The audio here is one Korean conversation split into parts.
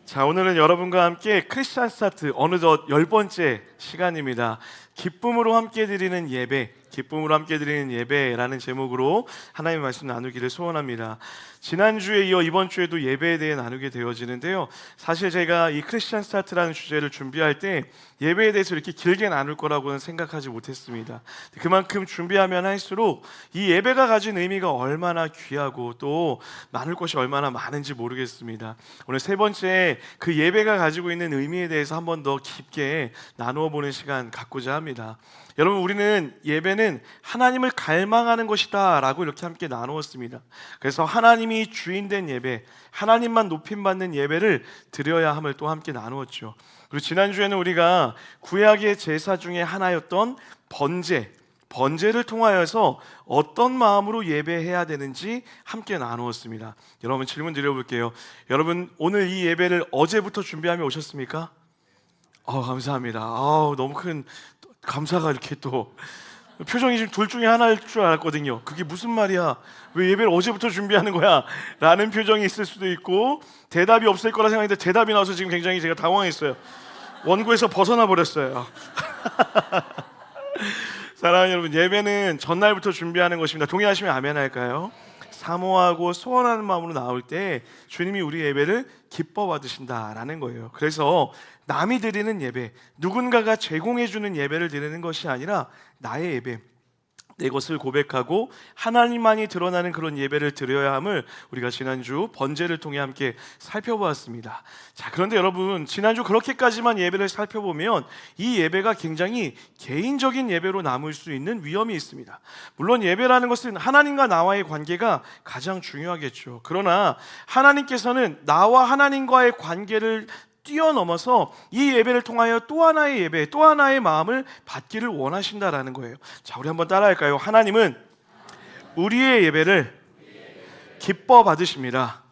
자, 오늘은 여러분과 함께 크리스찬 스타트 어느덧 10번째 시간입니다. 기쁨으로 함께 드리는 예배, 기쁨으로 함께 드리는 예배라는 제목으로 하나님의 말씀 나누기를 소원합니다. 지난주에 이어 이번 주에도 예배에 대해 나누게 되어지는데요, 사실 제가 이 크리스찬 스타트라는 주제를 준비할 때 예배에 대해서 이렇게 길게 나눌 거라고는 생각하지 못했습니다. 그만큼 준비하면 할수록 이 예배가 가진 의미가 얼마나 귀하고 또 나눌 것이 얼마나 많은지 모르겠습니다. 오늘 세 번째 그 예배가 가지고 있는 의미에 대해서 한 번 더 깊게 나누어 보는 시간 갖고자 합니다. 여러분, 우리는 예배는 하나님을 갈망하는 것이다 라고 이렇게 함께 나누었습니다. 그래서 하나님이 주인된 예배, 하나님만 높임받는 예배를 드려야 함을 또 함께 나누었죠. 그리고 지난주에는 우리가 구약의 제사 중에 하나였던 번제를 통하여서 어떤 마음으로 예배해야 되는지 함께 나누었습니다. 여러분, 질문 드려볼게요. 여러분, 오늘 이 예배를 어제부터 준비하며 오셨습니까? 감사합니다. 너무 큰 감사가 이렇게 또 표정이 지금 둘 중에 하나일 줄 알았거든요. 그게 무슨 말이야? 왜 예배를 어제부터 준비하는 거야? 라는 표정이 있을 수도 있고, 대답이 없을 거라 생각했는데 대답이 나와서 지금 굉장히 제가 당황했어요. 원고에서 벗어나 버렸어요. 사랑하는 여러분, 예배는 전날부터 준비하는 것입니다. 동의하시면 아멘 할까요? 사모하고 소원하는 마음으로 나올 때 주님이 우리 예배를 기뻐 받으신다라는 거예요. 그래서 남이 드리는 예배, 누군가가 제공해 주는 예배를 드리는 것이 아니라 나의 예배, 내 것을 고백하고 하나님만이 드러나는 그런 예배를 드려야 함을 우리가 지난주 번제를 통해 함께 살펴보았습니다. 자, 그런데 여러분, 지난주 그렇게까지만 예배를 살펴보면 이 예배가 굉장히 개인적인 예배로 남을 수 있는 위험이 있습니다. 물론 예배라는 것은 하나님과 나와의 관계가 가장 중요하겠죠. 그러나 하나님께서는 나와 하나님과의 관계를 뛰어넘어서 이 예배를 통하여 또 하나의 예배, 또 하나의 마음을 받기를 원하신다라는 거예요. 자, 우리 한번 따라할까요? 하나님은 우리의 예배를 기뻐 받으십니다.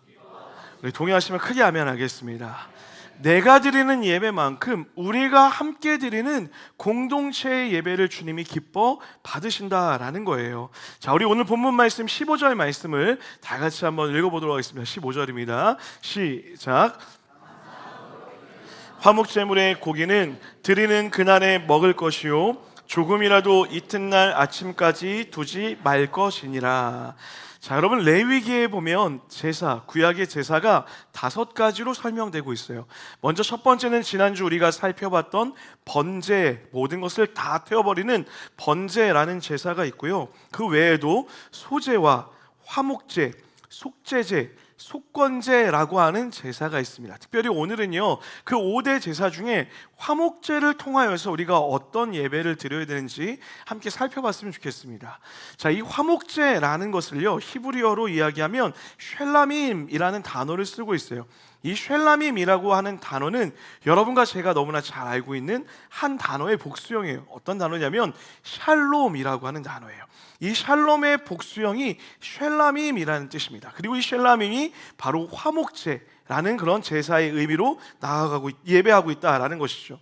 우리 동의하시면 크게 아멘 하겠습니다. 내가 드리는 예배만큼 우리가 함께 드리는 공동체의 예배를 주님이 기뻐 받으신다라는 거예요. 자, 우리 오늘 본문 말씀 15절 말씀을 다 같이 한번 읽어보도록 하겠습니다. 15절입니다. 시작. 화목제물의 고기는 드리는 그날에 먹을 것이요 조금이라도 이튿날 아침까지 두지 말 것이니라. 자, 여러분, 레위기에 보면 제사, 구약의 제사가 5가지로 설명되고 있어요. 먼저 첫 번째는 지난주 우리가 살펴봤던 번제, 모든 것을 다 태워버리는 번제라는 제사가 있고요, 그 외에도 소제와 화목제, 속죄제, 속건제라고 하는 제사가 있습니다. 특별히 오늘은요, 그 5대 제사 중에 화목제를 통하여서 우리가 어떤 예배를 드려야 되는지 함께 살펴봤으면 좋겠습니다. 자, 이 화목제라는 것을요, 히브리어로 이야기하면 쉘라밈이라는 단어를 쓰고 있어요. 이 쉘라밈이라고 하는 단어는 여러분과 제가 너무나 잘 알고 있는 한 단어의 복수형이에요. 어떤 단어냐면 샬롬이라고 하는 단어예요. 이 샬롬의 복수형이 쉘라밈이라는 뜻입니다. 그리고 이 쉘라밈이 바로 화목제라는 그런 제사의 의미로 나아가고 예배하고 있다라는 것이죠.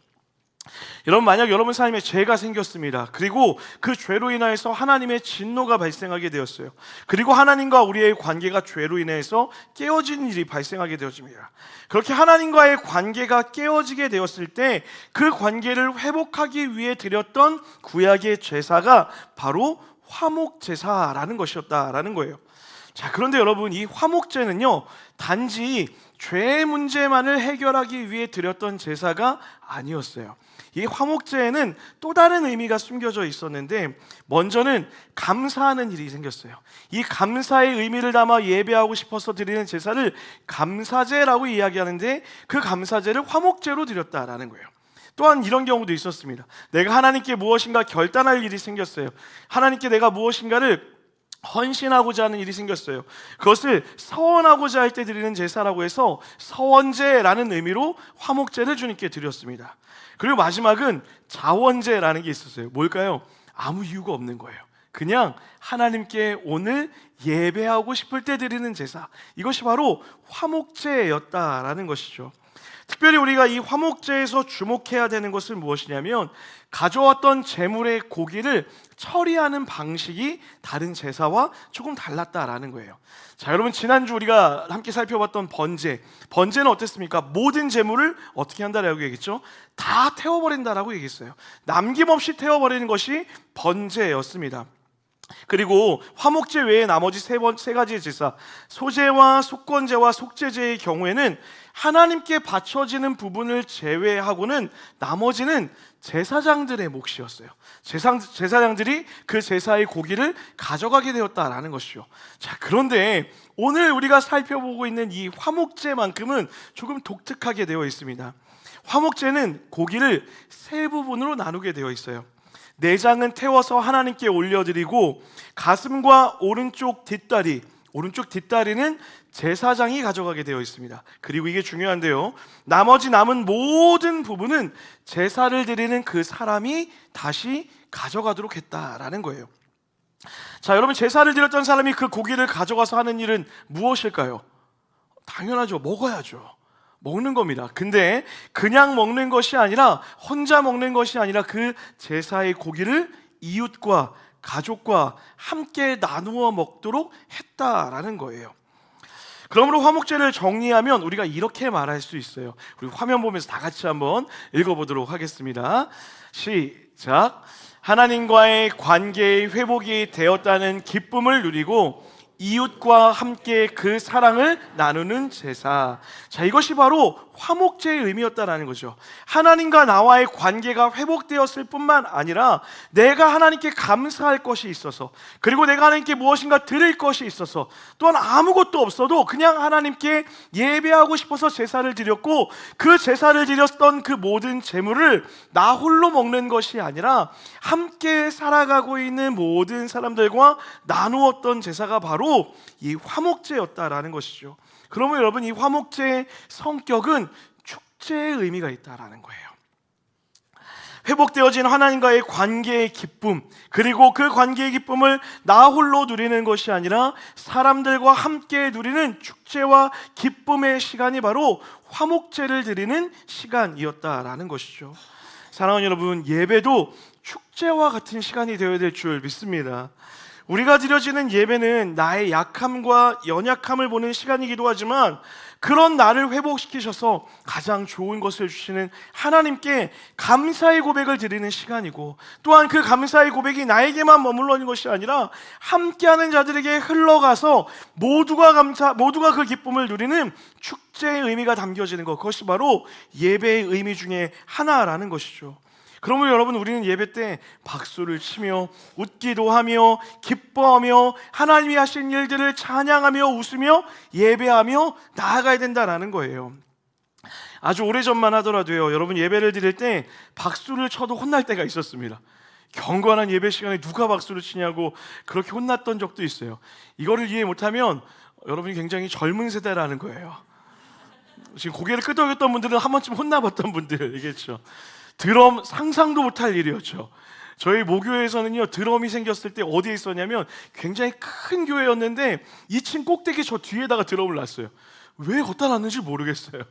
여러분, 만약 여러분 삶에 죄가 생겼습니다. 그리고 그 죄로 인하여서 하나님의 진노가 발생하게 되었어요. 그리고 하나님과 우리의 관계가 죄로 인해서 깨어진 일이 발생하게 되어집니다. 그렇게 하나님과의 관계가 깨어지게 되었을 때 그 관계를 회복하기 위해 드렸던 구약의 제사가 바로 화목제사라는 것이었다라는 거예요. 자, 그런데 여러분, 이 화목제는요, 단지 죄의 문제만을 해결하기 위해 드렸던 제사가 아니었어요. 이 화목제에는 또 다른 의미가 숨겨져 있었는데, 먼저는 감사하는 일이 생겼어요. 이 감사의 의미를 담아 예배하고 싶어서 드리는 제사를 감사제라고 이야기하는데, 그 감사제를 화목제로 드렸다라는 거예요. 또한 이런 경우도 있었습니다. 내가 하나님께 무엇인가 결단할 일이 생겼어요. 하나님께 내가 무엇인가를 헌신하고자 하는 일이 생겼어요. 그것을 서원하고자 할 때 드리는 제사라고 해서 서원제라는 의미로 화목제를 주님께 드렸습니다. 그리고 마지막은 자원제라는 게 있었어요. 뭘까요? 아무 이유가 없는 거예요. 그냥 하나님께 오늘 예배하고 싶을 때 드리는 제사, 이것이 바로 화목제였다라는 것이죠. 특별히 우리가 이 화목제에서 주목해야 되는 것은 무엇이냐면 가져왔던 제물의 고기를 처리하는 방식이 다른 제사와 조금 달랐다라는 거예요. 자, 여러분, 지난주 우리가 함께 살펴봤던 번제는 어땠습니까? 모든 제물을 어떻게 한다라고 얘기했죠? 다 태워버린다라고 얘기했어요. 남김없이 태워버리는 것이 번제였습니다. 그리고 화목제 외에 나머지 세 가지의 제사, 소제와 속건제와 속죄제의 경우에는 하나님께 바쳐지는 부분을 제외하고는 나머지는 제사장들의 몫이었어요. 제사장들이 그 제사의 고기를 가져가게 되었다라는 것이죠. 자, 그런데 오늘 우리가 살펴보고 있는 이 화목제만큼은 조금 독특하게 되어 있습니다. 화목제는 고기를 세 부분으로 나누게 되어 있어요. 내장은 태워서 하나님께 올려드리고 가슴과 오른쪽 뒷다리는 제사장이 가져가게 되어 있습니다. 그리고 이게 중요한데요, 나머지 남은 모든 부분은 제사를 드리는 그 사람이 다시 가져가도록 했다라는 거예요. 자, 여러분, 제사를 드렸던 사람이 그 고기를 가져가서 하는 일은 무엇일까요? 당연하죠. 먹는 겁니다. 근데 그냥 먹는 것이 아니라, 혼자 먹는 것이 아니라 그 제사의 고기를 이웃과 가족과 함께 나누어 먹도록 했다라는 거예요. 그러므로 화목제를 정리하면 우리가 이렇게 말할 수 있어요. 우리 화면 보면서 다 같이 한번 읽어보도록 하겠습니다. 시작. 하나님과의 관계의 회복이 되었다는 기쁨을 누리고 이웃과 함께 그 사랑을 나누는 제사. 자, 이것이 바로 화목제의 의미였다라는 거죠. 하나님과 나와의 관계가 회복되었을 뿐만 아니라 내가 하나님께 감사할 것이 있어서, 그리고 내가 하나님께 무엇인가 드릴 것이 있어서, 또한 아무것도 없어도 그냥 하나님께 예배하고 싶어서 제사를 드렸고, 그 제사를 드렸던 그 모든 제물을 나 홀로 먹는 것이 아니라 함께 살아가고 있는 모든 사람들과 나누었던 제사가 바로 이 화목제였다라는 것이죠. 그러면 여러분, 이 화목제의 성격은 축제의 의미가 있다라는 거예요. 회복되어진 하나님과의 관계의 기쁨, 그리고 그 관계의 기쁨을 나 홀로 누리는 것이 아니라 사람들과 함께 누리는 축제와 기쁨의 시간이 바로 화목제를 드리는 시간이었다라는 것이죠. 사랑하는 여러분, 예배도 축제와 같은 시간이 되어야 될 줄 믿습니다. 우리가 드려지는 예배는 나의 약함과 연약함을 보는 시간이기도 하지만, 그런 나를 회복시키셔서 가장 좋은 것을 주시는 하나님께 감사의 고백을 드리는 시간이고, 또한 그 감사의 고백이 나에게만 머물러 있는 것이 아니라 함께하는 자들에게 흘러가서 모두가 그 기쁨을 누리는 축제의 의미가 담겨지는 것, 그것이 바로 예배의 의미 중에 하나라는 것이죠. 그러면 여러분, 우리는 예배 때 박수를 치며 웃기도 하며 기뻐하며 하나님이 하신 일들을 찬양하며 웃으며 예배하며 나아가야 된다라는 거예요. 아주 오래전만 하더라도요, 여러분, 예배를 드릴 때 박수를 쳐도 혼날 때가 있었습니다. 경건한 예배 시간에 누가 박수를 치냐고 그렇게 혼났던 적도 있어요. 이거를 이해 못하면 여러분이 굉장히 젊은 세대라는 거예요. 지금 고개를 끄덕였던 분들은 한 번쯤 혼나봤던 분들이겠죠. 드럼 상상도 못할 일이었죠. 저희 모교회에서는요, 드럼이 생겼을 때 어디에 있었냐면 굉장히 큰 교회였는데 2층 꼭대기 저 뒤에다가 드럼을 놨어요. 왜 갖다 놨는지 모르겠어요.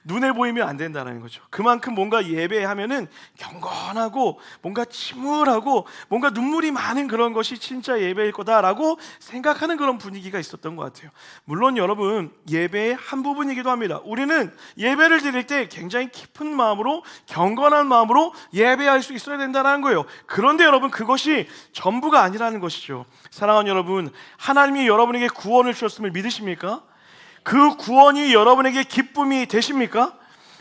눈에 보이면 안 된다는 거죠. 그만큼 뭔가 예배하면은 경건하고 뭔가 침울하고 뭔가 눈물이 많은 그런 것이 진짜 예배일 거다라고 생각하는 그런 분위기가 있었던 것 같아요. 물론 여러분, 예배의 한 부분이기도 합니다. 우리는 예배를 드릴 때 굉장히 깊은 마음으로, 경건한 마음으로 예배할 수 있어야 된다는 거예요. 그런데 여러분, 그것이 전부가 아니라는 것이죠. 사랑하는 여러분, 하나님이 여러분에게 구원을 주셨음을 믿으십니까? 그 구원이 여러분에게 기쁨이 되십니까?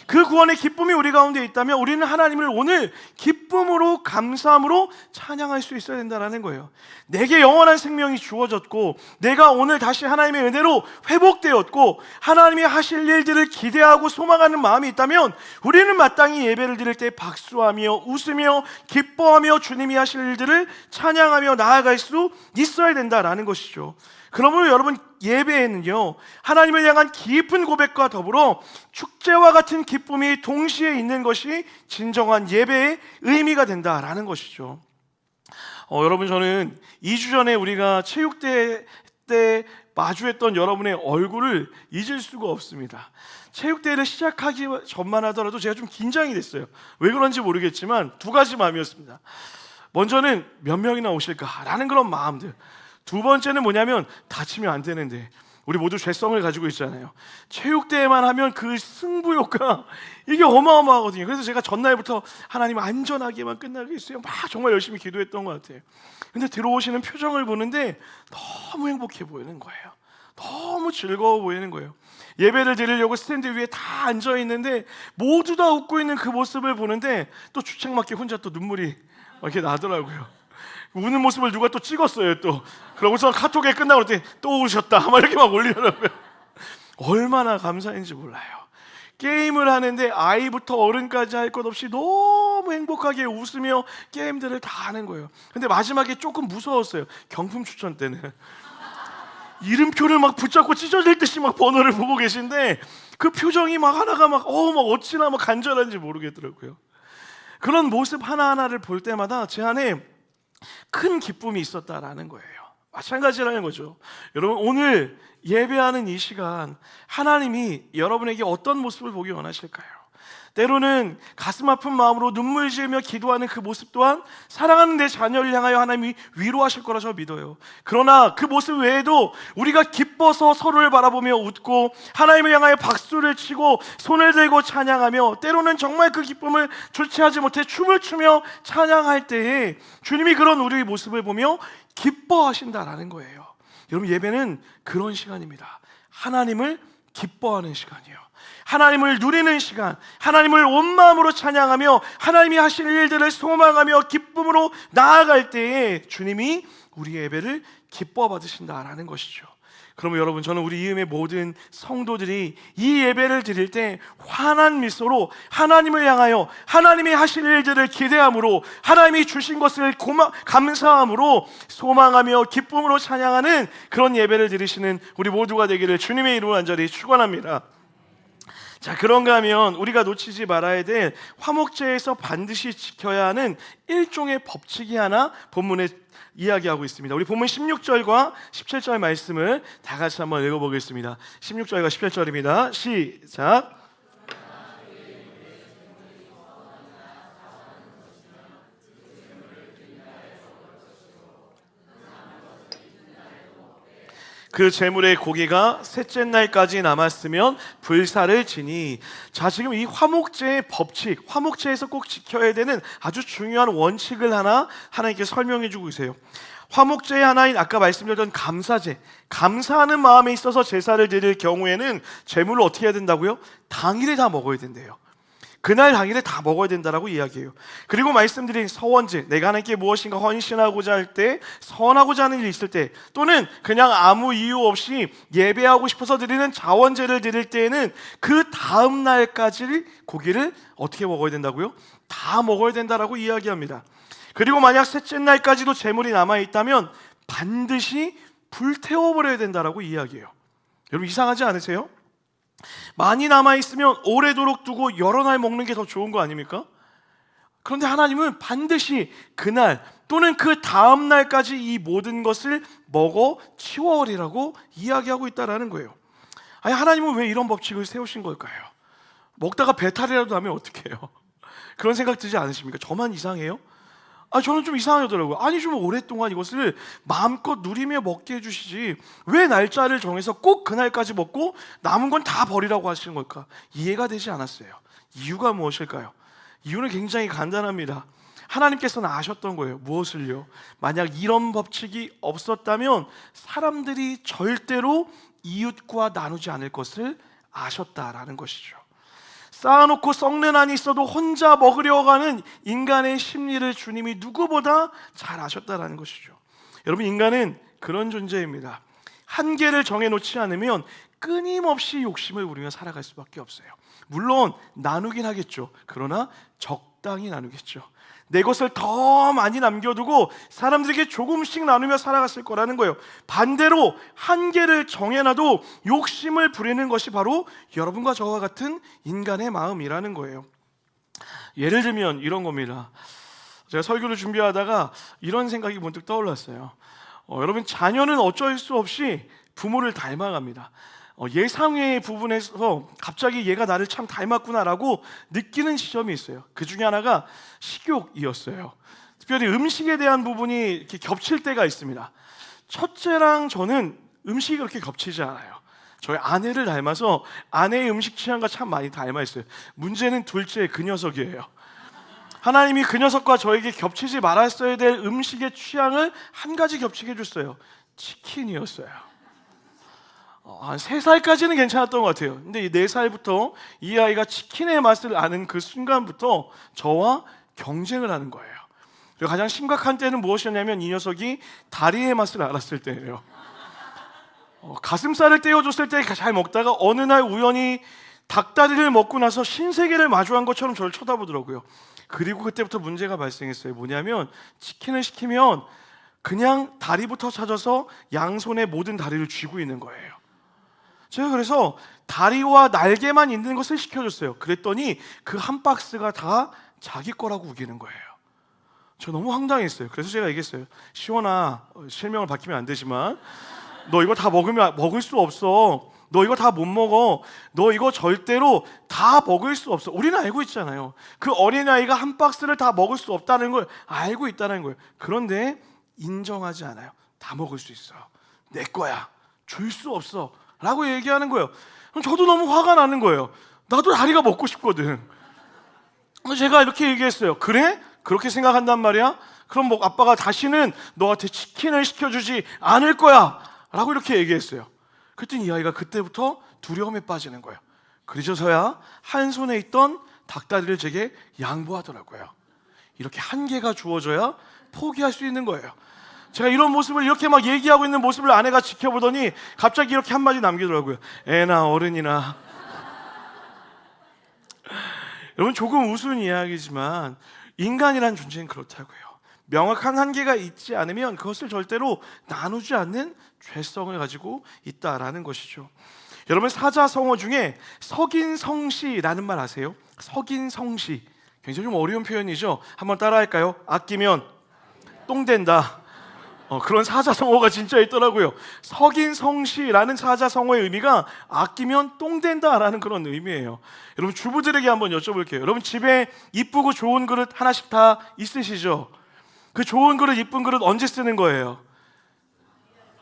그 구원의 기쁨이 우리 가운데 있다면 우리는 하나님을 오늘 기쁨으로, 감사함으로 찬양할 수 있어야 된다는 거예요. 내게 영원한 생명이 주어졌고, 내가 오늘 다시 하나님의 은혜로 회복되었고, 하나님이 하실 일들을 기대하고 소망하는 마음이 있다면 우리는 마땅히 예배를 드릴 때 박수하며 웃으며 기뻐하며 주님이 하실 일들을 찬양하며 나아갈 수 있어야 된다는 것이죠. 그러므로 여러분, 예배에는요, 하나님을 향한 깊은 고백과 더불어 축제와 같은 기쁨이 동시에 있는 것이 진정한 예배의 의미가 된다라는 것이죠. 여러분, 저는 2주 전에 우리가 체육대회 때 마주했던 여러분의 얼굴을 잊을 수가 없습니다. 체육대회를 시작하기 전만 하더라도 제가 좀 긴장이 됐어요. 왜 그런지 모르겠지만 두 가지 마음이었습니다. 먼저는 몇 명이나 오실까라는 그런 마음들. 두 번째는 뭐냐면 다치면 안 되는데 우리 모두 죄성을 가지고 있잖아요. 체육대회만 하면 그 승부욕과 이게 어마어마하거든요. 그래서 제가 전날부터 하나님 안전하게만 끝나게 해주세요 막 정말 열심히 기도했던 것 같아요. 근데 들어오시는 표정을 보는데 너무 행복해 보이는 거예요. 너무 즐거워 보이는 거예요. 예배를 드리려고 스탠드 위에 다 앉아있는데 모두 다 웃고 있는 그 모습을 보는데 또 주책맞게 혼자 또 눈물이 이렇게 나더라고요. 우는 모습을 누가 또 찍었어요. 또 그러고서 카톡에 끝나고 그랬더니 또 우셨다 막 이렇게 막 올리더라고요. 얼마나 감사한지 몰라요. 게임을 하는데 아이부터 어른까지 할 것 없이 너무 행복하게 웃으며 게임들을 다 하는 거예요. 근데 마지막에 조금 무서웠어요. 경품 추천 때는 이름표를 막 붙잡고 찢어질 듯이 막 번호를 보고 계신데 그 표정이 막 하나가 막 어찌나 막 간절한지 모르겠더라고요. 그런 모습 하나하나를 볼 때마다 제 안에 큰 기쁨이 있었다라는 거예요. 마찬가지라는 거죠. 여러분, 오늘 예배하는 이 시간 하나님이 여러분에게 어떤 모습을 보기 원하실까요? 때로는 가슴 아픈 마음으로 눈물 지으며 기도하는 그 모습 또한 사랑하는 내 자녀를 향하여 하나님이 위로하실 거라 저 믿어요. 그러나 그 모습 외에도 우리가 기뻐서 서로를 바라보며 웃고 하나님을 향하여 박수를 치고 손을 들고 찬양하며 때로는 정말 그 기쁨을 주체하지 못해 춤을 추며 찬양할 때에 주님이 그런 우리의 모습을 보며 기뻐하신다라는 거예요. 여러분, 예배는 그런 시간입니다. 하나님을 기뻐하는 시간이에요. 하나님을 누리는 시간, 하나님을 온 마음으로 찬양하며 하나님이 하실 일들을 소망하며 기쁨으로 나아갈 때에 주님이 우리의 예배를 기뻐 받으신다라는 것이죠. 그러면 여러분, 저는 우리 이음의 모든 성도들이 이 예배를 드릴 때 환한 미소로 하나님을 향하여 하나님이 하실 일들을 기대함으로 하나님이 주신 것을 감사함으로 소망하며 기쁨으로 찬양하는 그런 예배를 드리시는 우리 모두가 되기를 주님의 이름으로 간절히 축원합니다. 자, 그런가 하면 우리가 놓치지 말아야 될 화목제에서 반드시 지켜야 하는 일종의 법칙이 하나 본문에 이야기하고 있습니다. 우리 본문 16절과 17절 말씀을 다 같이 한번 읽어보겠습니다. 16절과 17절입니다. 시작. 그 제물의 고기가 셋째 날까지 남았으면 불사를 지니. 자, 지금 이 화목제의 법칙, 화목제에서 꼭 지켜야 되는 아주 중요한 원칙을 하나 하나님께 설명해 주고 계세요. 화목제의 하나인 아까 말씀드렸던 감사제, 감사하는 마음에 있어서 제사를 드릴 경우에는 제물을 어떻게 해야 된다고요? 당일에 다 먹어야 된대요. 그날 당일에 다 먹어야 된다라고 이야기해요. 그리고 말씀드린 서원제, 내가 하나님께 무엇인가 헌신하고자 할 때, 선하고자 하는 일이 있을 때, 또는 그냥 아무 이유 없이 예배하고 싶어서 드리는 자원제를 드릴 때에는 그 다음 날까지 고기를 어떻게 먹어야 된다고요? 다 먹어야 된다라고 이야기합니다. 그리고 만약 셋째 날까지도 제물이 남아있다면 반드시 불태워버려야 된다라고 이야기해요. 여러분, 이상하지 않으세요? 많이 남아있으면 오래도록 두고 여러 날 먹는 게 더 좋은 거 아닙니까? 그런데 하나님은 반드시 그날 또는 그 다음 날까지 이 모든 것을 먹어 치워버리라고 이야기하고 있다는 거예요. 아니, 하나님은 왜 이런 법칙을 세우신 걸까요? 먹다가 배탈이라도 나면 어떡해요? 그런 생각 들지 않으십니까? 저만 이상해요? 저는 좀 이상하더라고요. 아니, 좀 오랫동안 이것을 마음껏 누리며 먹게 해주시지 왜 날짜를 정해서 꼭 그날까지 먹고 남은 건 다 버리라고 하시는 걸까? 이해가 되지 않았어요. 이유가 무엇일까요? 이유는 굉장히 간단합니다. 하나님께서는 아셨던 거예요. 무엇을요? 만약 이런 법칙이 없었다면 사람들이 절대로 이웃과 나누지 않을 것을 아셨다라는 것이죠. 쌓아놓고 썩는 한이 있어도 혼자 먹으려고 하는 인간의 심리를 주님이 누구보다 잘 아셨다는 것이죠. 여러분, 인간은 그런 존재입니다. 한계를 정해놓지 않으면 끊임없이 욕심을 부리며 살아갈 수밖에 없어요. 물론 나누긴 하겠죠. 그러나 적당히 나누겠죠. 내 것을 더 많이 남겨두고 사람들에게 조금씩 나누며 살아갔을 거라는 거예요. 반대로 한계를 정해놔도 욕심을 부리는 것이 바로 여러분과 저와 같은 인간의 마음이라는 거예요. 예를 들면 이런 겁니다. 제가 설교를 준비하다가 이런 생각이 문득 떠올랐어요. 여러분, 자녀는 어쩔 수 없이 부모를 닮아갑니다. 예상의 부분에서 갑자기 얘가 나를 참 닮았구나라고 느끼는 지점이 있어요. 그 중에 하나가 식욕이었어요. 특별히 음식에 대한 부분이 이렇게 겹칠 때가 있습니다. 첫째랑 저는 음식이 그렇게 겹치지 않아요. 저희 아내를 닮아서 아내의 음식 취향과 참 많이 닮아 있어요. 문제는 둘째, 그 녀석이에요. 하나님이 그 녀석과 저에게 겹치지 말았어야 될 음식의 취향을 한 가지 겹치게 해줬어요. 치킨이었어요. 한 3살까지는 괜찮았던 것 같아요. 근데 4살부터 이 아이가 치킨의 맛을 아는 그 순간부터 저와 경쟁을 하는 거예요. 그리고 가장 심각한 때는 무엇이었냐면 이 녀석이 다리의 맛을 알았을 때예요. 가슴살을 떼어줬을 때 잘 먹다가 어느 날 우연히 닭다리를 먹고 나서 신세계를 마주한 것처럼 저를 쳐다보더라고요. 그리고 그때부터 문제가 발생했어요. 뭐냐면 치킨을 시키면 그냥 다리부터 찾아서 양손에 모든 다리를 쥐고 있는 거예요. 제가 그래서 다리와 날개만 있는 것을 시켜줬어요. 그랬더니 그 한 박스가 다 자기 거라고 우기는 거예요. 저 너무 황당했어요. 그래서 제가 얘기했어요. 시원아, 실명을 밝히면 안 되지만 너 이거 다 먹으면 먹을 수 없어. 너 이거 다 못 먹어. 너 이거 절대로 다 먹을 수 없어. 우리는 알고 있잖아요. 그 어린아이가 한 박스를 다 먹을 수 없다는 걸 알고 있다는 거예요. 그런데 인정하지 않아요. 다 먹을 수 있어. 내 거야. 줄 수 없어. 라고 얘기하는 거예요. 그럼 저도 너무 화가 나는 거예요. 나도 다리가 먹고 싶거든. 제가 이렇게 얘기했어요. 그래? 그렇게 생각한단 말이야? 그럼 뭐 아빠가 다시는 너한테 치킨을 시켜주지 않을 거야. 라고 이렇게 얘기했어요. 그랬더니 이 아이가 그때부터 두려움에 빠지는 거예요. 그러셔서야 한 손에 있던 닭다리를 제게 양보하더라고요. 이렇게 한계가 주어져야 포기할 수 있는 거예요. 제가 이런 모습을 이렇게 막 얘기하고 있는 모습을 아내가 지켜보더니 갑자기 이렇게 한마디 남기더라고요. 애나 어른이나. 여러분, 조금 우스운 이야기지만 인간이란 존재는 그렇다고요. 명확한 한계가 있지 않으면 그것을 절대로 나누지 않는 죄성을 가지고 있다라는 것이죠. 여러분, 사자성어 중에 석인성시라는 말 아세요? 석인성시, 굉장히 좀 어려운 표현이죠. 한번 따라할까요? 아끼면 똥 된다. 그런 사자성어가 진짜 있더라고요. 석인성시라는 사자성어의 의미가 아끼면 똥 된다라는 그런 의미예요. 여러분, 주부들에게 한번 여쭤볼게요. 여러분, 집에 이쁘고 좋은 그릇 하나씩 다 있으시죠? 그 좋은 그릇, 이쁜 그릇 언제 쓰는 거예요?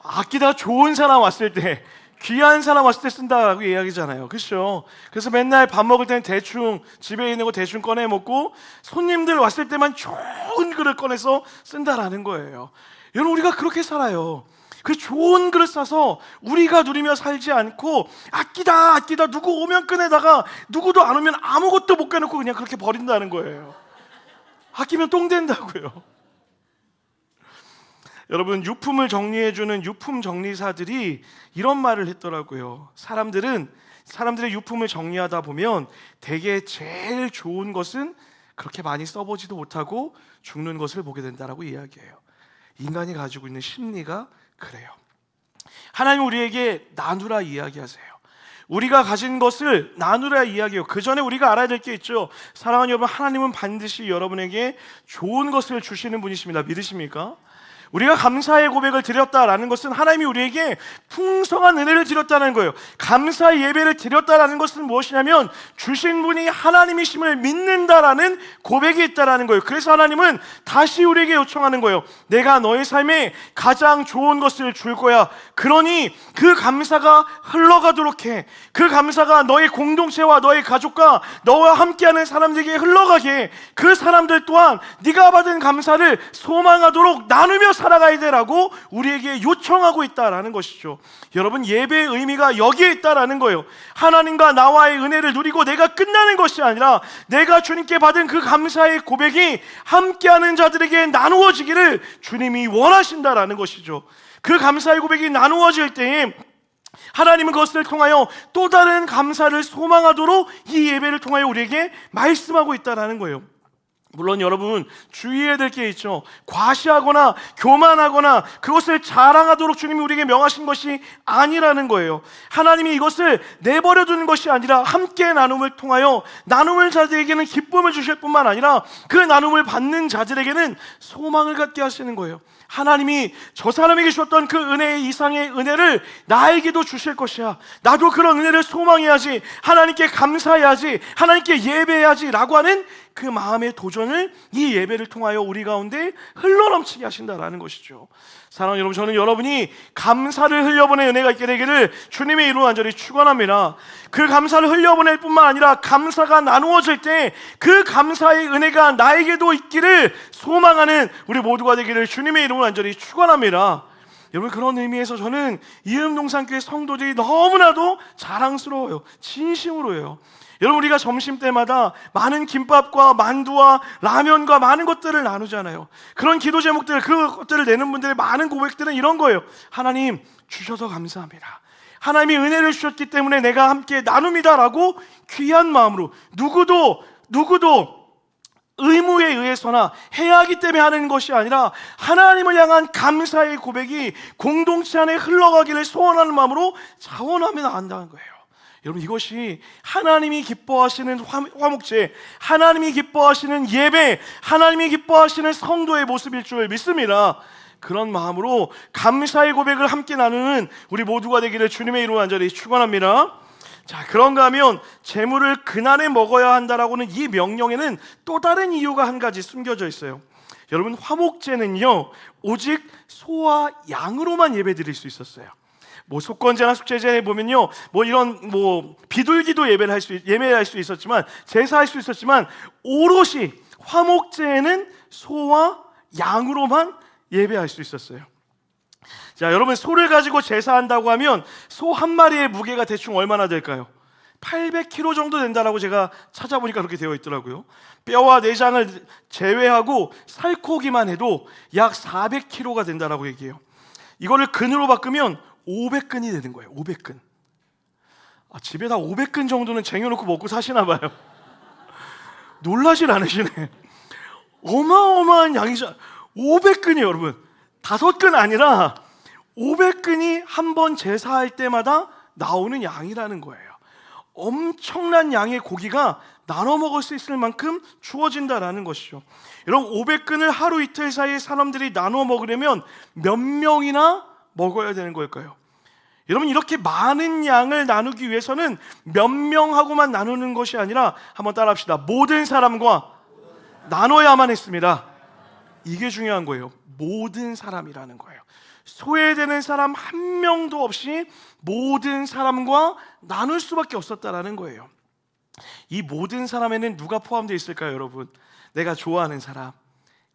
아끼다가 좋은 사람 왔을 때, 귀한 사람 왔을 때 쓴다라고 이야기잖아요. 그렇죠? 그래서 맨날 밥 먹을 때는 대충 집에 있는 거 대충 꺼내 먹고 손님들 왔을 때만 좋은 그릇 꺼내서 쓴다라는 거예요. 여러분, 우리가 그렇게 살아요. 그 좋은 그릇 싸서 우리가 누리며 살지 않고 아끼다 누구 오면 꺼내다가 누구도 안 오면 아무것도 못 꺼내놓고 그냥 그렇게 버린다는 거예요. 아끼면 똥 된다고요. 여러분, 유품을 정리해주는 유품 정리사들이 이런 말을 했더라고요. 사람들의 유품을 정리하다 보면 대개 제일 좋은 것은 그렇게 많이 써보지도 못하고 죽는 것을 보게 된다라고 이야기해요. 인간이 가지고 있는 심리가 그래요. 하나님 우리에게 나누라 이야기하세요. 우리가 가진 것을 나누라 이야기해요. 그 전에 우리가 알아야 될 게 있죠. 사랑하는 여러분, 하나님은 반드시 여러분에게 좋은 것을 주시는 분이십니다. 믿으십니까? 우리가 감사의 고백을 드렸다라는 것은 하나님이 우리에게 풍성한 은혜를 드렸다는 거예요. 감사의 예배를 드렸다라는 것은 무엇이냐면 주신 분이 하나님이심을 믿는다라는 고백이 있다라는 거예요. 그래서 하나님은 다시 우리에게 요청하는 거예요. 내가 너의 삶에 가장 좋은 것을 줄 거야. 그러니 그 감사가 흘러가도록 해. 그 감사가 너의 공동체와 너의 가족과 너와 함께하는 사람들에게 흘러가게 해. 그 사람들 또한 네가 받은 감사를 소망하도록 나누며 살아가야 되라고 우리에게 요청하고 있다라는 것이죠. 여러분, 예배의 의미가 여기에 있다라는 거예요. 하나님과 나와의 은혜를 누리고 내가 끝나는 것이 아니라 내가 주님께 받은 그 감사의 고백이 함께하는 자들에게 나누어지기를 주님이 원하신다라는 것이죠. 그 감사의 고백이 나누어질 때에 하나님은 그것을 통하여 또 다른 감사를 소망하도록 이 예배를 통하여 우리에게 말씀하고 있다라는 거예요. 물론 여러분, 주의해야 될 게 있죠. 과시하거나 교만하거나 그것을 자랑하도록 주님이 우리에게 명하신 것이 아니라는 거예요. 하나님이 이것을 내버려 두는 것이 아니라 함께 나눔을 통하여 나눔을 자들에게는 기쁨을 주실 뿐만 아니라 그 나눔을 받는 자들에게는 소망을 갖게 하시는 거예요. 하나님이 저 사람에게 주셨던 그 은혜 이상의 은혜를 나에게도 주실 것이야. 나도 그런 은혜를 소망해야지, 하나님께 감사해야지, 하나님께 예배해야지 라고 하는 그 마음의 도전을 이 예배를 통하여 우리 가운데 흘러넘치게 하신다라는 것이죠. 사랑하는 여러분, 저는 여러분이 감사를 흘려보낼 은혜가 있게 되기를 주님의 이름으로 간절히 축원합니다. 그 감사를 흘려보낼 뿐만 아니라 감사가 나누어질 때 그 감사의 은혜가 나에게도 있기를 소망하는 우리 모두가 되기를 주님의 이름으로 간절히 축원합니다. 여러분, 그런 의미에서 저는 이음동산교회 성도들이 너무나도 자랑스러워요. 진심으로요. 여러분, 우리가 점심때마다 많은 김밥과 만두와 라면과 많은 것들을 나누잖아요. 그런 기도 제목들, 그것들을 내는 분들의 많은 고백들은 이런 거예요. 하나님 주셔서 감사합니다. 하나님이 은혜를 주셨기 때문에 내가 함께 나눕니다 라고 귀한 마음으로, 누구도 의무에 의해서나 해야 하기 때문에 하는 것이 아니라 하나님을 향한 감사의 고백이 공동체 안에 흘러가기를 소원하는 마음으로 자원하며 나간다는 거예요. 여러분, 이것이 하나님이 기뻐하시는 화목제, 하나님이 기뻐하시는 예배, 하나님이 기뻐하시는 성도의 모습일 줄 믿습니다. 그런 마음으로 감사의 고백을 함께 나누는 우리 모두가 되기를 주님의 이름으로 간절히 축원합니다. 자, 그런가 하면 재물을 그날에 먹어야 한다라고는 이 명령에는 또 다른 이유가 한 가지 숨겨져 있어요. 여러분, 화목제는요 오직 소와 양으로만 예배드릴 수 있었어요. 속건제나 속죄제에 보면요, 이런 비둘기도 예배할 수 있었지만, 제사할 수 있었지만, 오롯이 화목제에는 소와 양으로만 예배할 수 있었어요. 자, 여러분, 소를 가지고 제사한다고 하면 소 한 마리의 무게가 대충 얼마나 될까요? 800kg 정도 된다라고 제가 찾아보니까 그렇게 되어 있더라고요. 뼈와 내장을 제외하고 살코기만 해도 약 400kg가 된다라고 얘기해요. 이거를 근으로 바꾸면 500근이 되는 거예요. 500근. 집에다 500근 정도는 쟁여놓고 먹고 사시나 봐요. 놀라질 않으시네. 어마어마한 양이죠. 500근이에요, 여러분. 5근 아니라 500근이 한 번 제사할 때마다 나오는 양이라는 거예요. 엄청난 양의 고기가 나눠 먹을 수 있을 만큼 주어진다라는 것이죠. 여러분, 500근을 하루 이틀 사이에 사람들이 나눠 먹으려면 몇 명이나 먹어야 되는 걸까요? 여러분, 이렇게 많은 양을 나누기 위해서는 몇 명하고만 나누는 것이 아니라, 한번 따라합시다. 모든 사람과 나눠야만 했습니다. 이게 중요한 거예요. 모든 사람이라는 거예요. 소외되는 사람 한 명도 없이 모든 사람과 나눌 수밖에 없었다라는 거예요. 이 모든 사람에는 누가 포함되어 있을까요, 여러분? 내가 좋아하는 사람,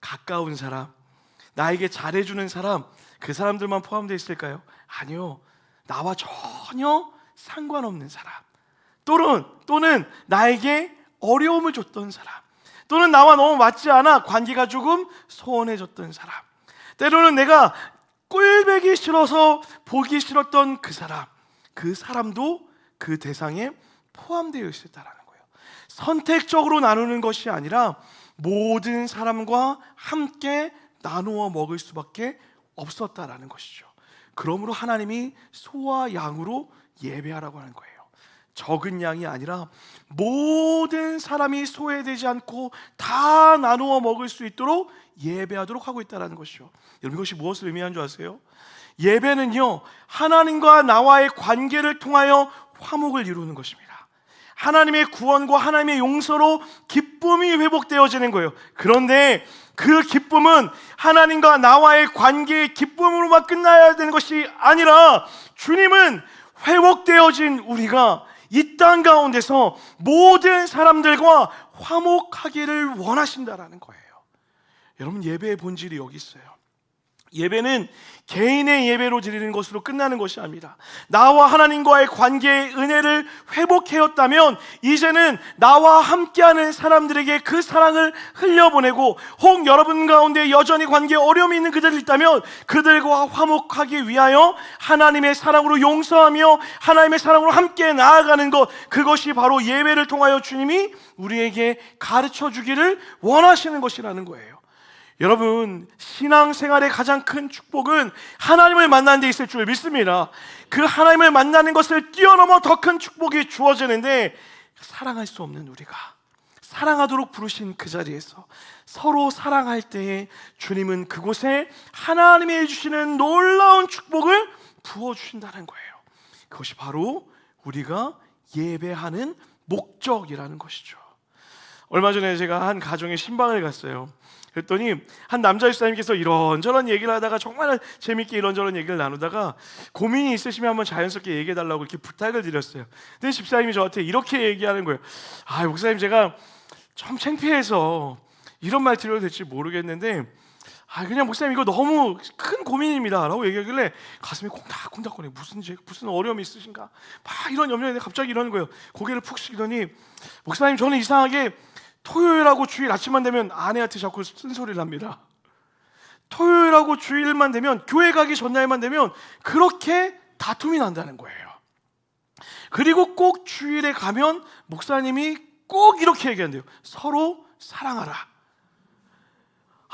가까운 사람, 나에게 잘해주는 사람, 그 사람들만 포함되어 있을까요? 아니요. 나와 전혀 상관없는 사람, 또는 나에게 어려움을 줬던 사람, 또는 나와 너무 맞지 않아 관계가 조금 소원해졌던 사람, 때로는 내가 꼴보기 싫어서 보기 싫었던 그 사람도 그 대상에 포함되어 있었다라는 거예요. 선택적으로 나누는 것이 아니라 모든 사람과 함께 나누어 먹을 수밖에 없었다라는 것이죠. 그러므로 하나님이 소와 양으로 예배하라고 하는 거예요. 적은 양이 아니라 모든 사람이 소외되지 않고 다 나누어 먹을 수 있도록 예배하도록 하고 있다는 것이죠. 여러분, 이것이 무엇을 의미하는 줄 아세요? 예배는요, 하나님과 나와의 관계를 통하여 화목을 이루는 것입니다. 하나님의 구원과 하나님의 용서로 기쁨이 회복되어지는 거예요. 그런데 그 기쁨은 하나님과 나와의 관계의 기쁨으로만 끝나야 되는 것이 아니라, 주님은 회복되어진 우리가 이 땅 가운데서 모든 사람들과 화목하기를 원하신다라는 거예요. 여러분, 예배의 본질이 여기 있어요. 예배는 개인의 예배로 드리는 것으로 끝나는 것이 아닙니다. 나와 하나님과의 관계의 은혜를 회복해왔다면 이제는 나와 함께하는 사람들에게 그 사랑을 흘려보내고, 혹 여러분 가운데 여전히 관계에 어려움이 있는 그들이 있다면 그들과 화목하기 위하여 하나님의 사랑으로 용서하며 하나님의 사랑으로 함께 나아가는 것, 그것이 바로 예배를 통하여 주님이 우리에게 가르쳐 주기를 원하시는 것이라는 거예요. 여러분, 신앙생활의 가장 큰 축복은 하나님을 만나는 데 있을 줄 믿습니다. 그 하나님을 만나는 것을 뛰어넘어 더 큰 축복이 주어지는데, 사랑할 수 없는 우리가, 사랑하도록 부르신 그 자리에서 서로 사랑할 때에 주님은 그곳에 하나님이 해주시는 놀라운 축복을 부어주신다는 거예요. 그것이 바로 우리가 예배하는 목적이라는 것이죠. 얼마 전에 제가 한 가정의 신방을 갔어요. 그랬더니 한 남자 집사님께서 이런저런 얘기를 하다가 정말 재밌게 이런저런 얘기를 나누다가 고민이 있으시면 한번 자연스럽게 얘기해달라고 이렇게 부탁을 드렸어요. 근데 집사님이 저한테 이렇게 얘기하는 거예요. 목사님, 제가 좀 창피해서 이런 말 드려도 될지 모르겠는데 그냥 목사님 이거 너무 큰 고민입니다 라고 얘기하길래 가슴이 콩닥콩닥거려요. 무슨 어려움이 있으신가 막 이런 염려인데 갑자기 이러는 거예요. 고개를 푹 숙이더니 목사님, 저는 이상하게 토요일하고 주일 아침만 되면 아내한테 자꾸 쓴소리를 합니다. 토요일하고 주일만 되면, 교회 가기 전날만 되면 그렇게 다툼이 난다는 거예요. 그리고 꼭 주일에 가면 목사님이 꼭 이렇게 얘기한대요. 서로 사랑하라.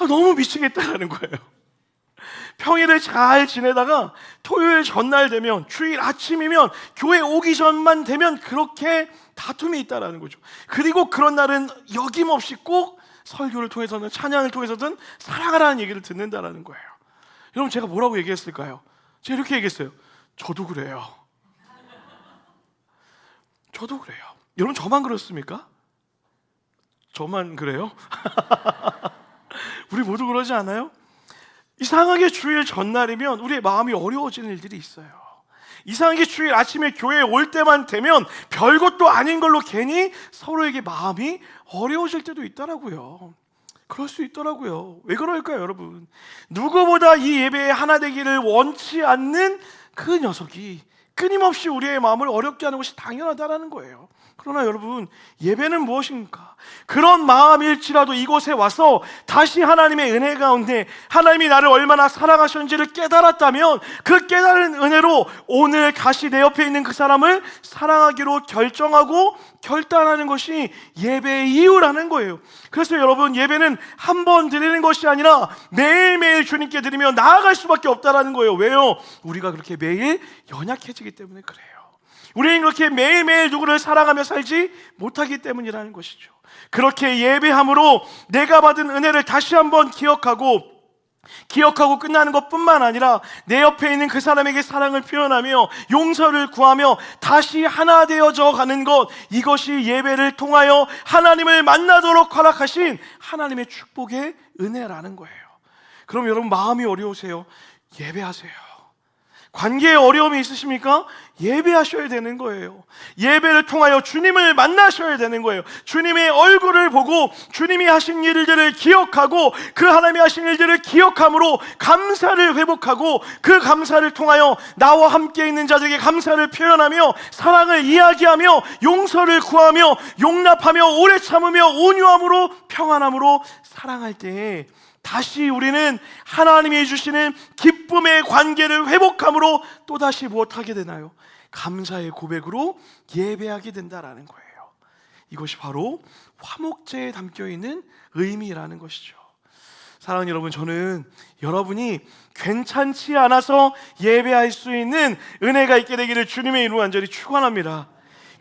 너무 미치겠다라는 거예요. 평일에 잘 지내다가 토요일 전날 되면, 주일 아침이면, 교회 오기 전만 되면 그렇게 다툼이 있다라는 거죠. 그리고 그런 날은 여김없이 꼭 설교를 통해서든 찬양을 통해서든 사랑하라는 얘기를 듣는다라는 거예요. 여러분, 제가 뭐라고 얘기했을까요? 제가 이렇게 얘기했어요. 저도 그래요. 저도 그래요. 여러분, 저만 그렇습니까? 저만 그래요? 우리 모두 그러지 않아요? 이상하게 주일 전날이면 우리의 마음이 어려워지는 일들이 있어요. 이상하게 주일 아침에 교회에 올 때만 되면 별것도 아닌 걸로 괜히 서로에게 마음이 어려워질 때도 있더라고요. 그럴 수 있더라고요. 왜 그럴까요, 여러분? 누구보다 이 예배에 하나 되기를 원치 않는 그 녀석이 끊임없이 우리의 마음을 어렵게 하는 것이 당연하다라는 거예요. 그러나 여러분, 예배는 무엇인가? 그런 마음일지라도 이곳에 와서 다시 하나님의 은혜 가운데 하나님이 나를 얼마나 사랑하셨는지를 깨달았다면 그 깨달은 은혜로 오늘 다시 내 옆에 있는 그 사람을 사랑하기로 결정하고 결단하는 것이 예배의 이유라는 거예요. 그래서 여러분, 예배는 한 번 드리는 것이 아니라 매일매일 주님께 드리며 나아갈 수밖에 없다라는 거예요. 왜요? 우리가 그렇게 매일 연약해지기 때문에 그래요. 우리는 그렇게 매일매일 누구를 사랑하며 살지 못하기 때문이라는 것이죠. 그렇게 예배함으로 내가 받은 은혜를 다시 한번 기억하고 끝나는 것뿐만 아니라 내 옆에 있는 그 사람에게 사랑을 표현하며 용서를 구하며 다시 하나 되어져 가는 것, 이것이 예배를 통하여 하나님을 만나도록 허락하신 하나님의 축복의 은혜라는 거예요. 그럼 여러분, 마음이 어려우세요? 예배하세요. 관계에 어려움이 있으십니까? 예배하셔야 되는 거예요. 예배를 통하여 주님을 만나셔야 되는 거예요. 주님의 얼굴을 보고 주님이 하신 일들을 기억하고 그 하나님이 하신 일들을 기억함으로 감사를 회복하고 그 감사를 통하여 나와 함께 있는 자들에게 감사를 표현하며 사랑을 이야기하며 용서를 구하며 용납하며 오래 참으며 온유함으로 평안함으로 사랑할 때에 다시 우리는 하나님이 해주시는 기쁨의 관계를 회복함으로 또다시 무엇하게 되나요? 감사의 고백으로 예배하게 된다라는 거예요. 이것이 바로 화목제에 담겨있는 의미라는 것이죠. 사랑하는 여러분, 저는 여러분이 괜찮지 않아서 예배할 수 있는 은혜가 있게 되기를 주님의 이름으로 간절히 축원합니다.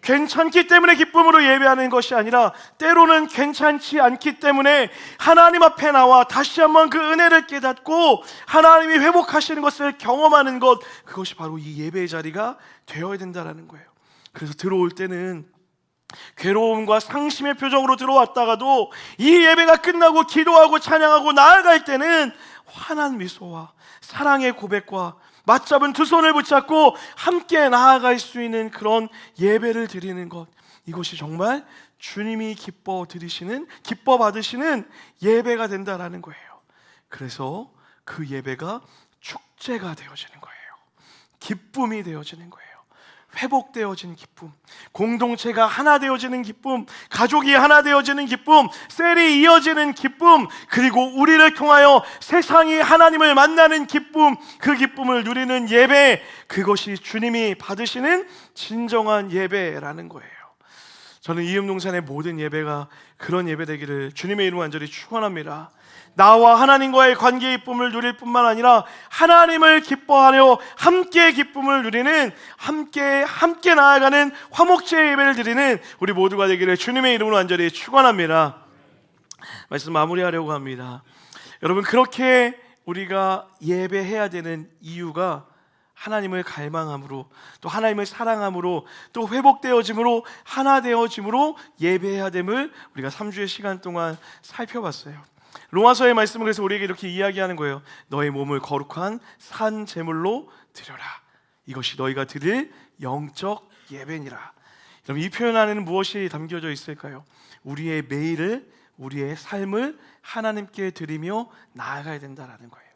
괜찮기 때문에 기쁨으로 예배하는 것이 아니라 때로는 괜찮지 않기 때문에 하나님 앞에 나와 다시 한번 그 은혜를 깨닫고 하나님이 회복하시는 것을 경험하는 것, 그것이 바로 이 예배의 자리가 되어야 된다는 거예요. 그래서 들어올 때는 괴로움과 상심의 표정으로 들어왔다가도 이 예배가 끝나고 기도하고 찬양하고 나아갈 때는 환한 미소와 사랑의 고백과 맞잡은 두 손을 붙잡고 함께 나아갈 수 있는 그런 예배를 드리는 것, 이것이 정말 주님이 기뻐 받으시는 예배가 된다라는 거예요. 그래서 그 예배가 축제가 되어지는 거예요. 기쁨이 되어지는 거예요. 회복되어진 기쁨, 공동체가 하나 되어지는 기쁨, 가족이 하나 되어지는 기쁨, 셀이 이어지는 기쁨, 그리고 우리를 통하여 세상이 하나님을 만나는 기쁨, 그 기쁨을 누리는 예배, 그것이 주님이 받으시는 진정한 예배라는 거예요. 저는 이음동산의 모든 예배가 그런 예배 되기를 주님의 이름으로 간절히 축원합니다. 나와 하나님과의 관계 기쁨을 누릴 뿐만 아니라 하나님을 기뻐하려 함께 기쁨을 누리는, 함께 나아가는 화목제 예배를 드리는 우리 모두가 되기를 주님의 이름으로 간절히 축원합니다. 말씀 마무리하려고 합니다. 여러분, 그렇게 우리가 예배해야 되는 이유가 하나님을 갈망함으로, 또 하나님을 사랑함으로, 또 회복되어짐으로, 하나 되어짐으로 예배해야 됨을 우리가 3주의 시간 동안 살펴봤어요. 로마서의 말씀은 그래서 우리에게 이렇게 이야기하는 거예요. 너의 몸을 거룩한 산 제물로 드려라. 이것이 너희가 드릴 영적 예배니라. 그럼 이 표현 안에는 무엇이 담겨져 있을까요? 우리의 매일을, 우리의 삶을 하나님께 드리며 나아가야 된다라는 거예요.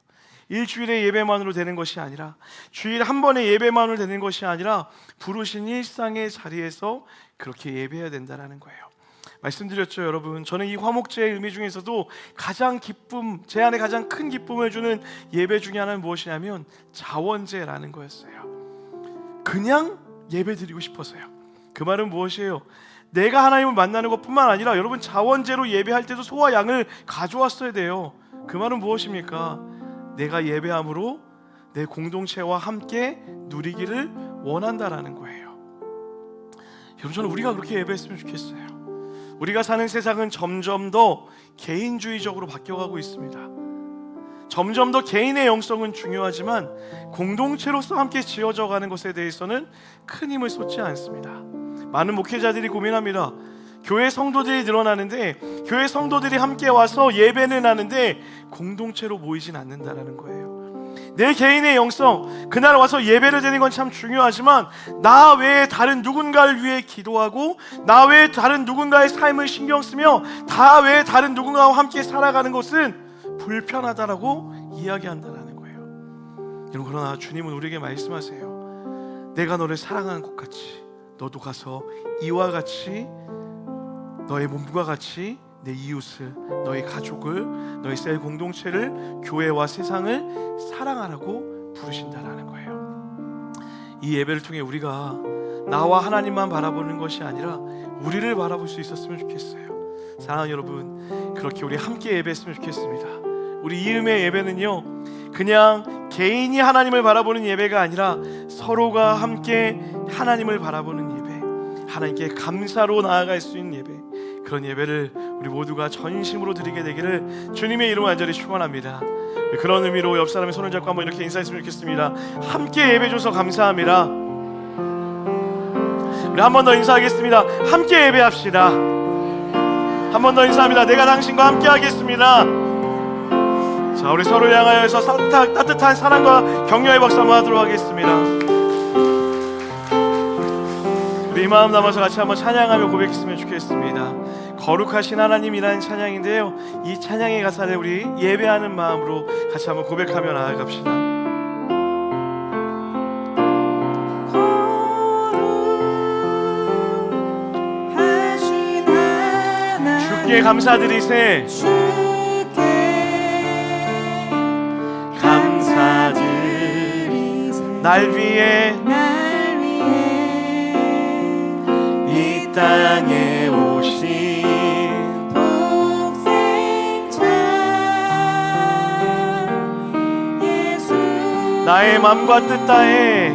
일주일의 예배만으로 되는 것이 아니라, 주일 한 번의 예배만으로 되는 것이 아니라 부르신 일상의 자리에서 그렇게 예배해야 된다라는 거예요. 말씀드렸죠, 여러분. 저는 이 화목제의 의미 중에서도 가장 기쁨, 제 안에 가장 큰 기쁨을 주는 예배 중에 하나는 무엇이냐면 자원제라는 거였어요. 그냥 예배 드리고 싶어서요. 그 말은 무엇이에요? 내가 하나님을 만나는 것뿐만 아니라 여러분, 자원제로 예배할 때도 소와 양을 가져왔어야 돼요. 그 말은 무엇입니까? 내가 예배함으로 내 공동체와 함께 누리기를 원한다라는 거예요. 여러분, 저는 우리가 그렇게 예배했으면 좋겠어요. 우리가 사는 세상은 점점 더 개인주의적으로 바뀌어가고 있습니다. 점점 더 개인의 영성은 중요하지만 공동체로서 함께 지어져 가는 것에 대해서는 큰 힘을 쏟지 않습니다. 많은 목회자들이 고민합니다. 교회 성도들이 늘어나는데, 교회 성도들이 함께 와서 예배는 하는데 공동체로 모이진 않는다라는 거예요. 내 개인의 영성, 그날 와서 예배를 드리는 건 참 중요하지만 나 외에 다른 누군가를 위해 기도하고, 나 외에 다른 누군가의 삶을 신경 쓰며, 나 외에 다른 누군가와 함께 살아가는 것은 불편하다라고 이야기한다는 거예요. 여러분, 그러나 주님은 우리에게 말씀하세요. 내가 너를 사랑하는 것 같이 너도 가서 이와 같이 너의 몸과 같이 내 이웃을, 너의 가족을, 너의 셀 공동체를, 교회와 세상을 사랑하라고 부르신다라는 거예요. 이 예배를 통해 우리가 나와 하나님만 바라보는 것이 아니라 우리를 바라볼 수 있었으면 좋겠어요. 사랑하는 여러분, 그렇게 우리 함께 예배했으면 좋겠습니다. 우리 이음의 예배는요, 그냥 개인이 하나님을 바라보는 예배가 아니라 서로가 함께 하나님을 바라보는 예배, 하나님께 감사로 나아갈 수 있는 예배, 그런 예배를 우리 모두가 전심으로 드리게 되기를 주님의 이름으로 간절히 축원합니다. 그런 의미로 옆 사람의 손을 잡고 한번 이렇게 인사했으면 좋겠습니다. 함께 예배 줘서 감사합니다. 우리 한 번 더 인사하겠습니다. 함께 예배합시다. 한 번 더 인사합니다. 내가 당신과 함께 하겠습니다. 자, 우리 서로를 향하여서 따뜻한 사랑과 격려의 박수 한번 하도록 하겠습니다. 우리 이 마음 담아서 같이 한번 찬양하며 고백했으면 좋겠습니다. 거룩하신 하나님이라는 찬양인데요, 이 찬양의 가사를 우리 예배하는 마음으로 같이 한번 고백하며 나아갑시다. 주께 감사드리세. 날 위해 이 땅에 오신 독생자 예수, 나의 맘과 뜻 다해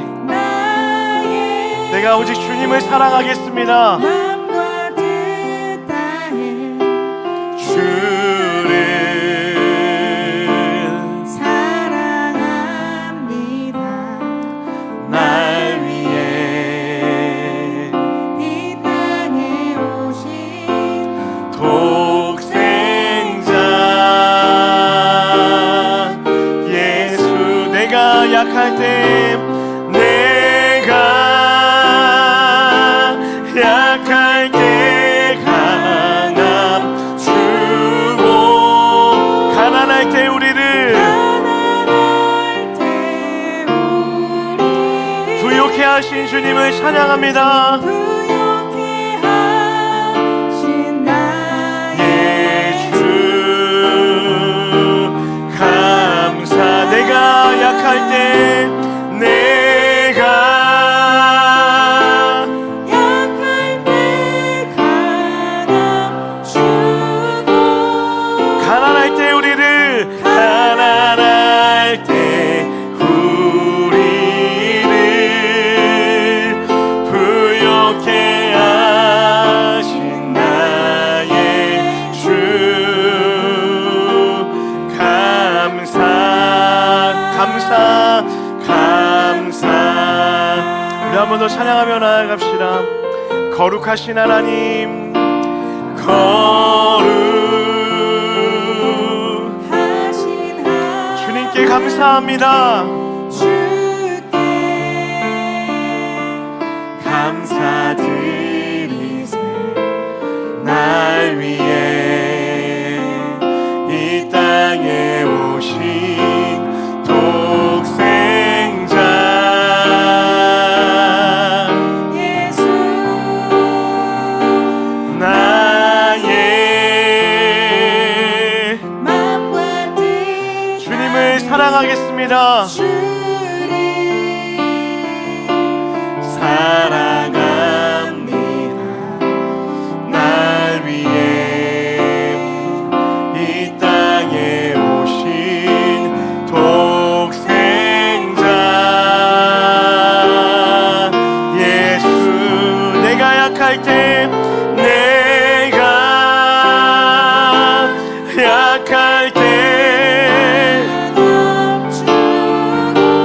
내가 오직 주님을 사랑하겠습니다. 맘과 뜻 다해 주를 날 위해 이 땅에 오신 독생자 예수, 내가 약할 때, 내가 약할 때 강함 주고, 가난할 때 우리를 부욕해 하신 주님을 찬양합니다. 부욕해 하신 나의 주 감사. 내가 약할 때, 내가 약할 때 강함 주고, 가난할 때 우리를 한 번 더 찬양하며 나아갑시다. 거룩하신 하나님, 거룩하신 주님께 감사합니다. 감사드리세. 날 위해 이 땅에 오신 독생자 예수, 나의 마음과 뜻 주님을 사랑하겠습니다. 사랑합니다. 날 위해 이 땅에 오신 독생자 예수. 내가 약할 때, 내가 약할 때,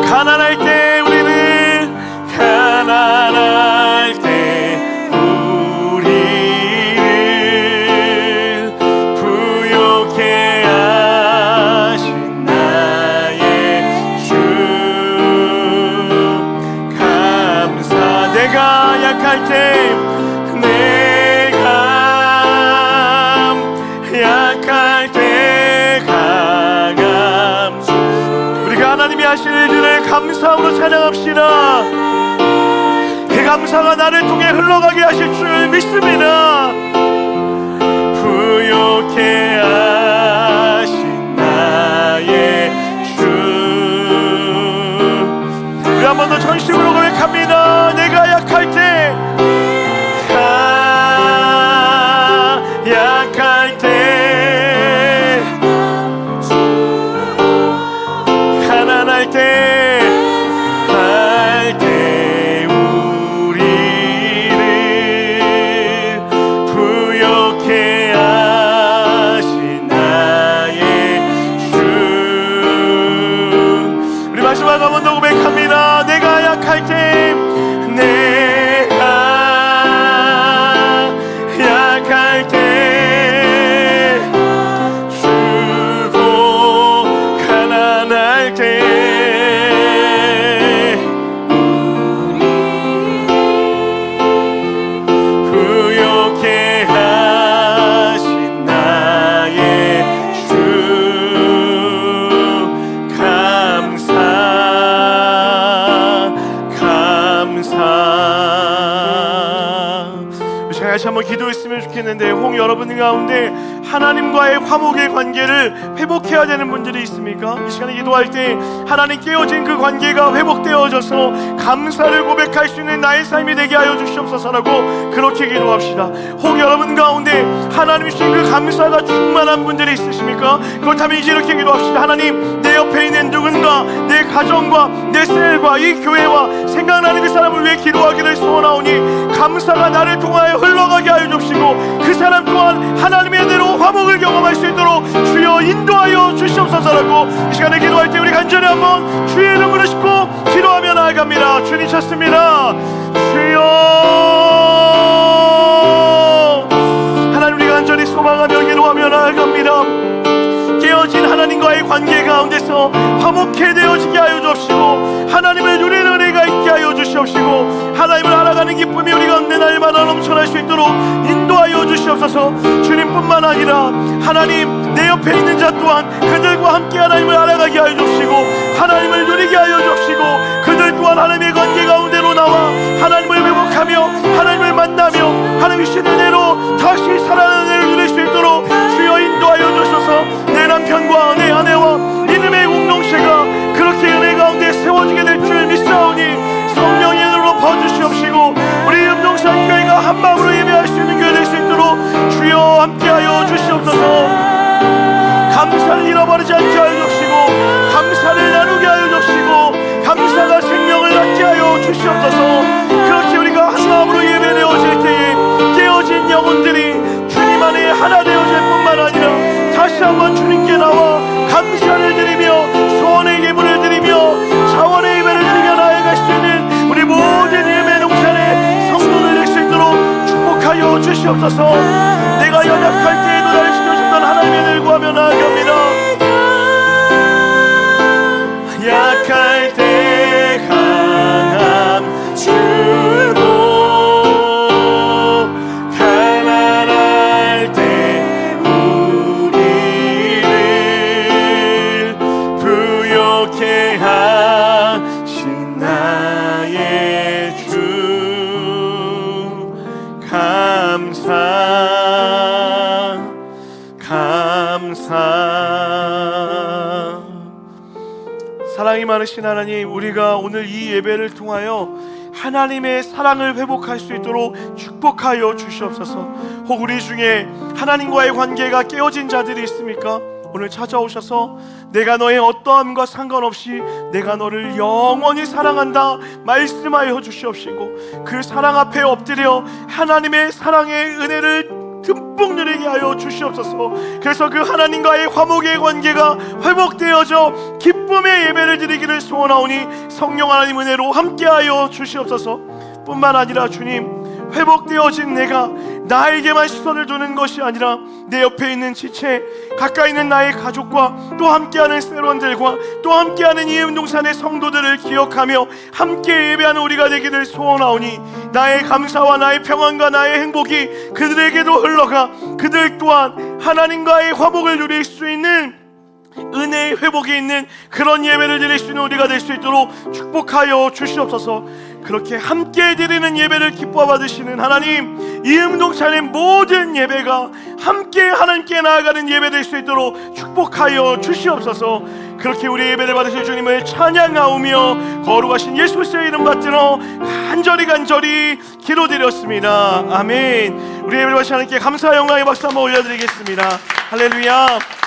가난할 때, 우리는 가난할 때 우리를 부욕해 하신 나의 주 감사. 내가 약할 때, 내가 약할 때 강함. 우리가 하나님이 하신 일들을 감사함으로 찬양합시다. 그 감사가 나를 통해 흘러가게 하실 줄 믿습니다. 부욕해 하신 나의 주. 우리 한 번 더 전심으로 고백합니다. 내가 약할 때, 약할 때, 가난할 때, 할 때 우리를 부욕해 하신 나의 주. 우리 마지막 한 번 더 고백합니다. 내가 약할 때, 내가 약할 때 주고 가난할 때 부욕해 하신 나의 주 감사 감사. 제가 다시 한번 기도했으면 좋겠는데, 혹 여러분 가운데 하나님과의 화목의 관계를 회복해야 되는 분들이 있습니까? 이 시간에 기도할 때 하나님 깨어진 그 관계가 회복되어져서 감사를 고백할 수 있는 나의 삶이 되게 하여 주시옵소서라고 그렇게 기도합시다. 혹 여러분 가운데 하나님이 주신 그 감사가 충만한 분들이 있으십니까? 그렇다면 이제 이렇게 기도합시다. 하나님, 내 옆에 있는 누군가, 내 가정과 내 셀과 이 교회와 생각나는 그 사람을 위해 기도하기를 소원하오니 감사가 나를 통하여 흘러가게 하여 주시고 그 사람 또한 하나님의 은혜로 화목을 경험할 수 있도록 주여 인도하여 주시옵소서라고 이 시간에 기도할 때 우리 간절히 한번 주의 이름 부르시고 기도하며 나아갑니다. 주님 찾습니다. 주여, 하나님 우리 간절히 소망하며 기도하며 나아갑니다. 깨어진 하나님과의 관계 가운데서 화목해 되어지게 하여 주옵시고 하나님을 누리는 은혜가 있게 하여 주시옵시고 하나님을 알아가는 기쁨이 우리 가운데 날마다 넘쳐날 수 있도록 인도하여 주시옵소서. 주님뿐만 아니라 하나님, 내 옆에 있는 자 또한 그들과 함께 하나님을 알아가게 하여 주옵시고 하나님을 누리게 하여 주옵시고 그들 또한 하나님의 관계 가운데로 나와 하나님을 회복하며 하나님을 만나며 하나님의 신 은혜로 다시 살아나는 은혜를 누릴 수 있도록 주여 인도하여 주셔서 내 남편과 내 아내와 믿음의 공동체가 그렇게 은혜 가운데 세워지게 될 줄 믿사오니 성령의 은혜로 퍼주시옵시고 우리 음동산교회가 한마음으로 예배할 수 있는 교회 될 수 있도록 주여 함께하여 주시옵소서. 감사를 잃어버리지 않게 하여 주시고 감사를 나누게 하여 주시고 감사가 생명을 낳게 하여 주시옵소서. 그렇게 우리가 한마음으로 예배되어질 때에 깨어진 영혼들이 주님 안에 하나 되어질 뿐만 아니라 다시 한번 주님께 나와 감사를 드리며 소원의 예물을 드리며 자원의 예배를 드리며 나아갈 수 있는 우리 모든 예배 주시옵소서. 내가 연약할 때에도 나를 지켜주셨던 하나님의 은혜를 구하며 나아갑니다. 약할 때 강함 주고 가난할 때 우리를 부욕해 하신 나의 주 감사. 사랑이 많으신 하나님, 우리가 오늘 이 예배를 통하여 하나님의 사랑을 회복할 수 있도록 축복하여 주시옵소서. 혹 우리 중에 하나님과의 관계가 깨어진 자들이 있습니까? 오늘 찾아오셔서 내가 너의 어떠함과 상관없이 내가 너를 영원히 사랑한다 말씀하여 주시옵시고, 그 사랑 앞에 엎드려 하나님의 사랑의 은혜를 듬뿍 누리게 하여 주시옵소서. 그래서 그 하나님과의 화목의 관계가 회복되어져 기쁨의 예배를 드리기를 소원하오니 성령 하나님 은혜로 함께하여 주시옵소서. 뿐만 아니라 주님, 회복되어진 내가 나에게만 시선을 두는 것이 아니라 내 옆에 있는 지체, 가까이 있는 나의 가족과 또 함께하는 세론들과 또 함께하는 이음동산의 성도들을 기억하며 함께 예배하는 우리가 되기를 소원하오니 나의 감사와 나의 평안과 나의 행복이 그들에게도 흘러가 그들 또한 하나님과의 화목을 누릴 수 있는 은혜의 회복이 있는 그런 예배를 드릴 수 있는 우리가 될 수 있도록 축복하여 주시옵소서. 그렇게 함께 드리는 예배를 기뻐 받으시는 하나님, 이음동산의 모든 예배가 함께 하나님께 나아가는 예배 될 수 있도록 축복하여 주시옵소서. 그렇게 우리 예배를 받으실 주님을 찬양하오며 거룩하신 예수의 이름 받들어 간절히 기도드렸습니다. 아멘. 우리 예배를 받으신 하나님께 감사와 영광의 박수 한번 올려드리겠습니다. 할렐루야.